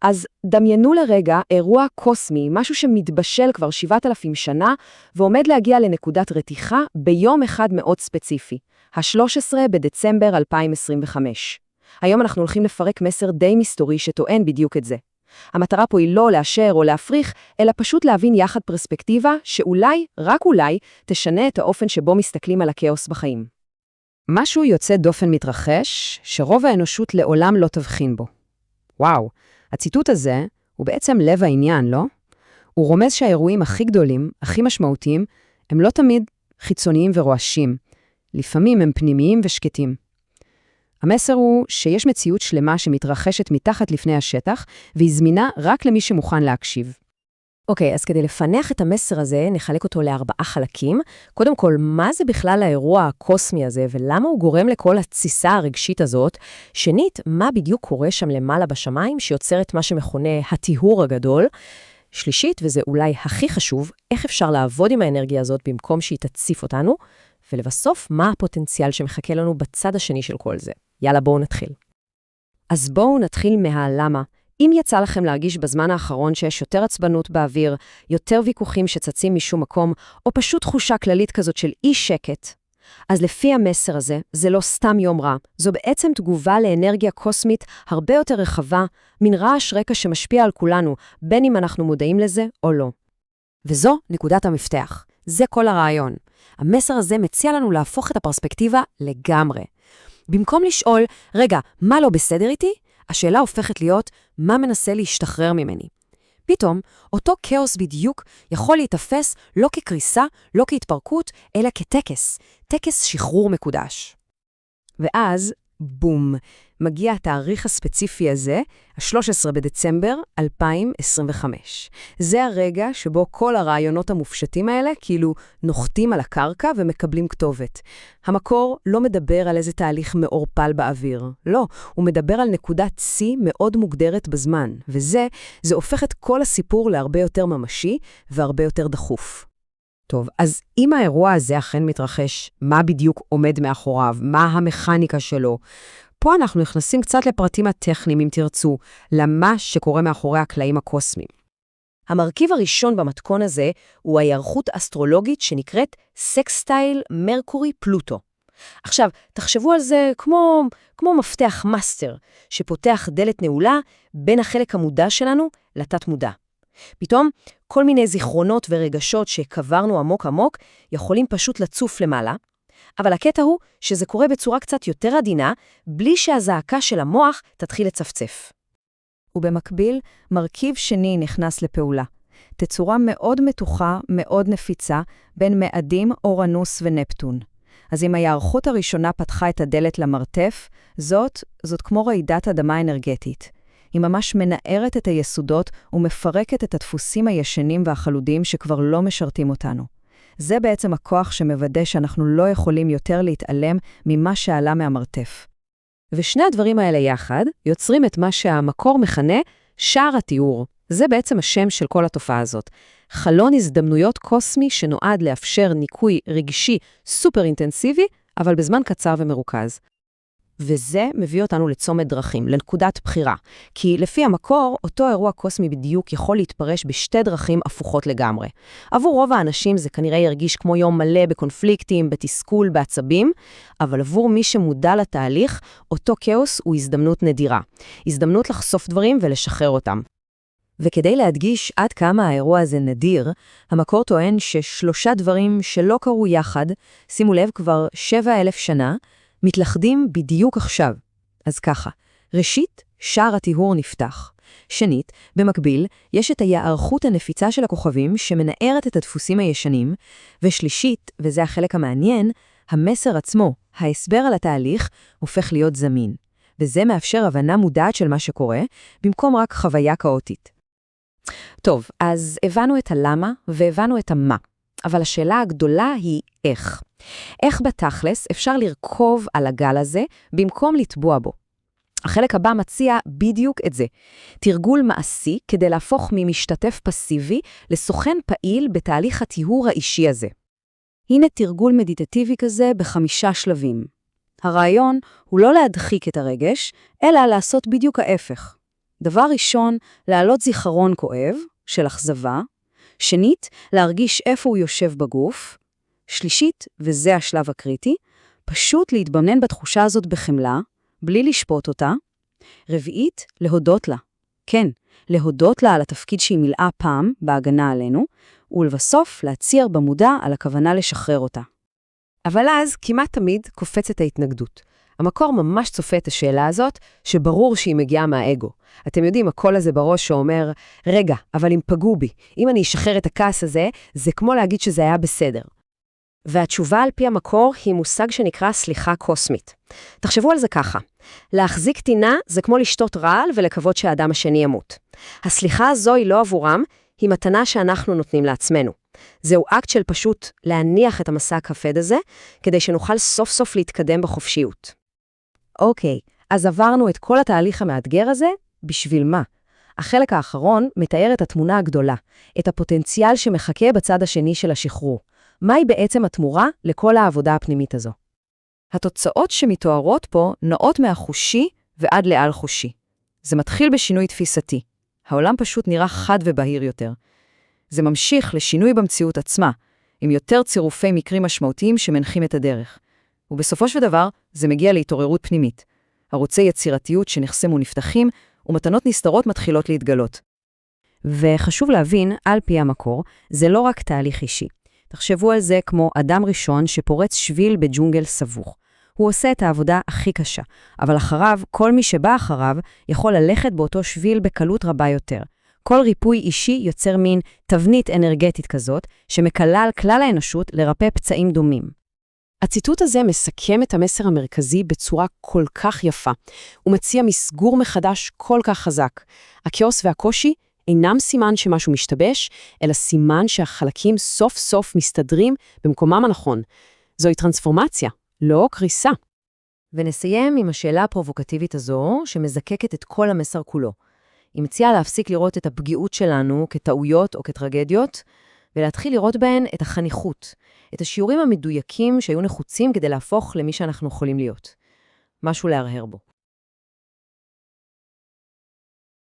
אז דמיינו לרגע אירוע קוסמי, משהו שמתבשל כבר 7,000 שנה, ועומד להגיע לנקודת רתיחה ביום אחד מאוד ספציפי, ה-13 בדצמבר 2025. היום אנחנו הולכים לפרק מסר די מסתורי שטוען בדיוק את זה. המטרה פה היא לא לאשר או להפריך, אלא פשוט להבין יחד פרספקטיבה שאולי, רק אולי, תשנה את האופן שבו מסתכלים על הכאוס בחיים. משהו יוצא דופן מתרחש, שרוב האנושות לעולם לא תבחין בו. וואו, הציטוט הזה הוא בעצם לב העניין, לא? הוא רומז שהאירועים הכי גדולים, הכי משמעותיים, הם לא תמיד חיצוניים ורועשים. לפעמים הם פנימיים ושקטים. המסר הוא שיש מציאות שלמה שמתרחשת מתחת לפני השטח, והיא זמינה רק למי שמוכן להקשיב. אוקיי, אז כדי לפנח את המסר הזה, נחלק אותו ל4 חלקים. קודם כל, מה זה בכלל האירוע הקוסמי הזה, ולמה הוא גורם לכל התסיסה הרגשית הזאת? שנית, מה בדיוק קורה שם למעלה בשמיים, שיוצר את מה שמכונה הטיהור הגדול? שלישית, וזה אולי הכי חשוב, איך אפשר לעבוד עם האנרגיה הזאת במקום שהיא תציף אותנו? ולבסוף, מה הפוטנציאל שמחכה לנו בצד השני של כל זה? יאללה, בואו נתחיל. אז בואו נתחיל מהלמה. אם יצא לכם להרגיש בזמן האחרון שיש יותר עצבנות באוויר, יותר ויכוחים שצצים משום מקום, או פשוט תחושה כללית כזאת של אי שקט, אז לפי המסר הזה, זה לא סתם יום רע, זו בעצם תגובה לאנרגיה קוסמית הרבה יותר רחבה, מן רעש רקע שמשפיע על כולנו, בין אם אנחנו מודעים לזה או לא. וזו נקודת המפתח. זה כל הרעיון. המסר הזה מציע לנו להפוך את הפרספקטיבה לגמרי. במקום לשאול, רגע, מה לא בסדר איתי? השאלה הופכת להיות, מה מנסה להשתחרר ממני? פתאום, אותו כאוס בדיוק יכול להתאפס לא כקריסה, לא כהתפרקות, אלא כטקס, טקס שחרור מקודש. ואז, בום, מגיע התאריך הספציפי הזה, ה-13 בדצמבר 2025. זה הרגע שבו כל הרעיונות המופשטים האלה כאילו נוחתים על הקרקע ומקבלים כתובת. המקור לא מדבר על איזה תהליך מעורפל באוויר. לא, הוא מדבר על נקודת C מאוד מוגדרת בזמן, וזה הופך את כל הסיפור להרבה יותר ממשי והרבה יותר דחוף. טוב, אז אם האירוע הזה אכן מתרחש, מה בדיוק עומד מאחוריו? מה המכניקה שלו? פה אנחנו נכנסים קצת לפרטים הטכניים, אם תרצו, למה שקורה מאחורי הקלעים הקוסמיים. המרכיב הראשון במתכון הזה הוא ההיערכות אסטרולוגית שנקראת סקסטייל מרקורי פלוטו. עכשיו, תחשבו על זה כמו מפתח מאסטר, שפותח דלת נעולה בין החלק המודע שלנו לתת מודע. פתאום, כל מיני זיכרונות ורגשות שקברנו עמוק עמוק יכולים פשוט לצוף למעלה, אבל הקטע הוא שזה קורה בצורה קצת יותר עדינה, בלי שהזעקה של המוח תתחיל לצפצף. ובמקביל, מרכיב שני נכנס לפעולה. תצורה מאוד מתוחה, מאוד נפיצה, בין מאדים, אורנוס ונפטון. אז אם ההיערכות הראשונה פתחה את הדלת למרתף, זאת כמו רעידת אדמה אנרגטית. היא ממש מנערת את היסודות ומפרקת את הדפוסים הישנים והחלודים שכבר לא משרתים אותנו. זה בעצם הכוח שמוודא שאנחנו לא יכולים יותר להתעלם ממה שעלה מהמרתף. ושני הדברים האלה יחד יוצרים את מה שהמקור מכנה שער הטיהור. זה בעצם השם של כל התופעה הזאת. חלון הזדמנויות קוסמי שנועד לאפשר ניקוי רגשי סופר אינטנסיבי, אבל בזמן קצר ומרוכז. וזה מביא אותנו לצומת דרכים, לנקודת בחירה. כי לפי המקור, אותו אירוע קוסמי בדיוק יכול להתפרש בשתי דרכים הפוכות לגמרי. עבור רוב האנשים זה כנראה ירגיש כמו יום מלא בקונפליקטים, בתסכול, בעצבים, אבל עבור מי שמודע לתהליך, אותו כאוס הוא הזדמנות נדירה. הזדמנות לחשוף דברים ולשחרר אותם. וכדי להדגיש עד כמה האירוע הזה נדיר, המקור טוען ש3 דברים שלא קרו יחד, שימו לב כבר 7,000 שנה, מתלכדים בדיוק עכשיו. אז ככה, ראשית, שער הטיהור נפתח. שנית, במקביל, יש את ההיערכות הנפיצה של הכוכבים שמנערת את הדפוסים הישנים, ושלישית, וזה החלק המעניין, המסר עצמו, ההסבר על התהליך, הופך להיות זמין. וזה מאפשר הבנה מודעת של מה שקורה, במקום רק חוויה כאוטית. טוב, אז הבנו את הלמה והבנו את המה. אבל השאלה הגדולה היא איך. איך בתכלס אפשר לרכוב על הגל הזה במקום לטבוע בו? החלק הבא מציע בדיוק את זה. תרגול מעשי כדי להפוך ממשתתף פסיבי לסוכן פעיל בתהליך הטיהור האישי הזה. הנה תרגול מדיטטיבי כזה ב5 שלבים. הרעיון הוא לא להדחיק את הרגש, אלא לעשות בדיוק ההפך. דבר ראשון, להעלות זיכרון כואב של אכזבה. שנית, להרגיש איפה הוא יושב בגוף. שלישית, וזה השלב הקריטי, פשוט להתבונן בתחושה הזאת בחמלה, בלי לשפוט אותה. רביעית, להודות לה. כן, להודות לה על התפקיד שהיא מילאה פעם בהגנה עלינו, ולבסוף להציע במודע על הכוונה לשחרר אותה. אבל אז כמעט תמיד קופצת ההתנגדות. המקור ממש צופה את השאלה הזאת, שברור שהיא מגיעה מהאגו. אתם יודעים, הקול הזה בראש שאומר, רגע, אבל אם פגעו בי, אם אני אשחרר את הכעס הזה, זה כמו להגיד שזה היה בסדר. והתשובה על פי המקור היא מושג שנקרא סליחה קוסמית. תחשבו על זה ככה. להחזיק טינה זה כמו לשתות רעל ולקוות שהאדם השני ימות. הסליחה הזו היא לא עבורם, היא מתנה שאנחנו נותנים לעצמנו. זהו אקט של פשוט להניח את המסע הכבד הזה, כדי שנוכל סוף סוף להתקדם בחופשיות. אוקיי, אז עברנו את כל התהליך המאתגר הזה, בשביל מה? החלק האחרון מתאר את התמונה הגדולה, את הפוטנציאל שמחכה בצד השני של השחרור. מהי בעצם התמורה לכל העבודה הפנימית הזו? התוצאות שמתוארות פה נעות מהחושי ועד לעל חושי. זה מתחיל בשינוי תפיסתי. העולם פשוט נראה חד ובהיר יותר. זה ממשיך לשינוי במציאות עצמה, עם יותר צירופי מקרים משמעותיים שמנחים את הדרך. ובסופו של דבר, זה מגיע להתעוררות פנימית. ערוצי יצירתיות שנחסמו נפתחים, ומתנות נסתרות מתחילות להתגלות. וחשוב להבין, על פי המקור, זה לא רק תהליך אישי. תחשבו על זה כמו אדם ראשון שפורץ שביל בג'ונגל סבוך. הוא עושה את העבודה הכי קשה, אבל אחריו, כל מי שבא אחריו יכול ללכת באותו שביל בקלות רבה יותר. כל ריפוי אישי יוצר מין תבנית אנרגטית כזאת, שמקלה על כלל האנושות לרפא פצעים דומים. הציטוט הזה מסכם את המסר המרכזי בצורה כל כך יפה. הוא מציע מסגור מחדש כל כך חזק. הכאוס והקושי אינם סימן שמשהו משתבש, אלא סימן שהחלקים סוף סוף מסתדרים במקומם הנכון. זוהי טרנספורמציה, לא קריסה. ונסיים עם השאלה הפרובוקטיבית הזו, שמזקקת את כל המסר כולו. היא מציעה להפסיק לראות את הפגיעות שלנו כטעויות או כטרגדיות, ולהתחיל לראות בהן את החניכות, את השיעורים המדויקים שהיו נחוצים כדי להפוך למי שאנחנו יכולים להיות. משהו להרהר בו.